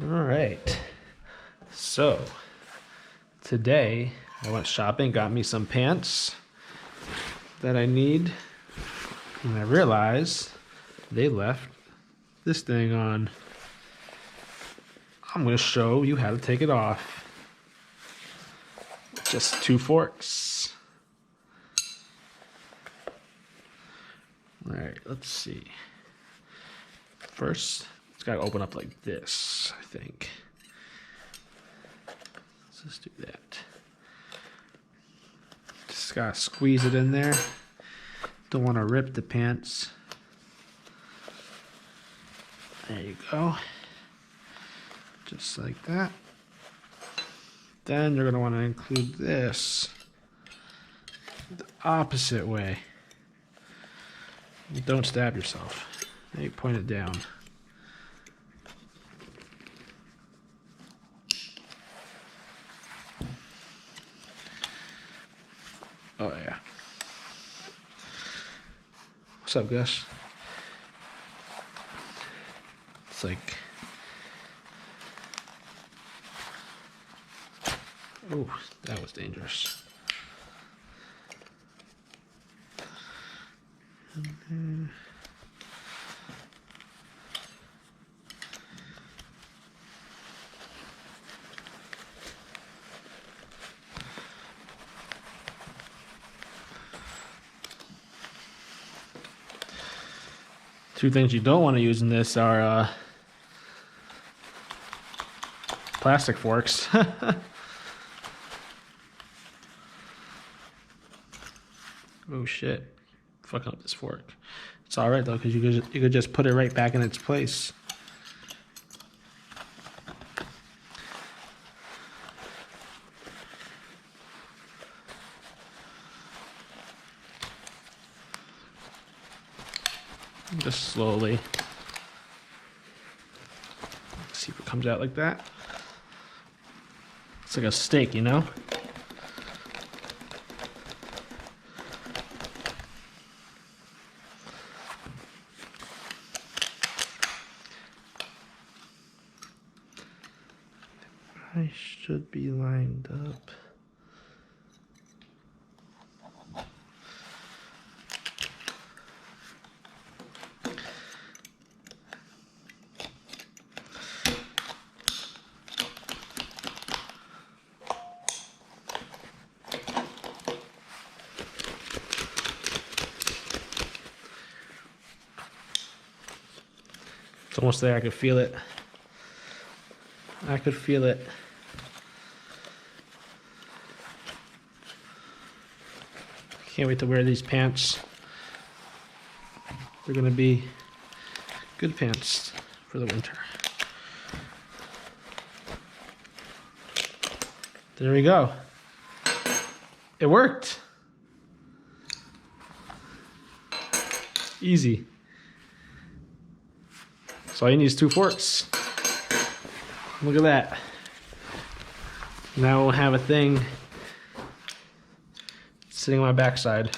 All right. So today I went shopping, got me some pants that I need, and I realized they left this thing on. I'm going to show you how to take it off. Just 2 forks. All right, let's see. First, it's got to open up like this, I think. Let's just do that. Just got to squeeze it in there. Don't want to rip the pants. There you go. Just like that. Then you're going to want to include this the opposite way. Don't stab yourself. Now you point it down. Oh yeah. What's up, Gus? It's like, oh, that was dangerous. And then two things you don't want to use in this are plastic forks. Oh shit. Fucking up this fork. It's alright though, because you could just put it right back in its place. Just slowly. See if it comes out like that. It's like a steak, you know? I should be lined up. It's almost there. I could feel it. I could feel it. Can't wait to wear these pants. They're gonna be good pants for the winter. There we go. It worked. Easy. So all you need is 2 forks. Look at that. Now we'll have a thing sitting on my backside.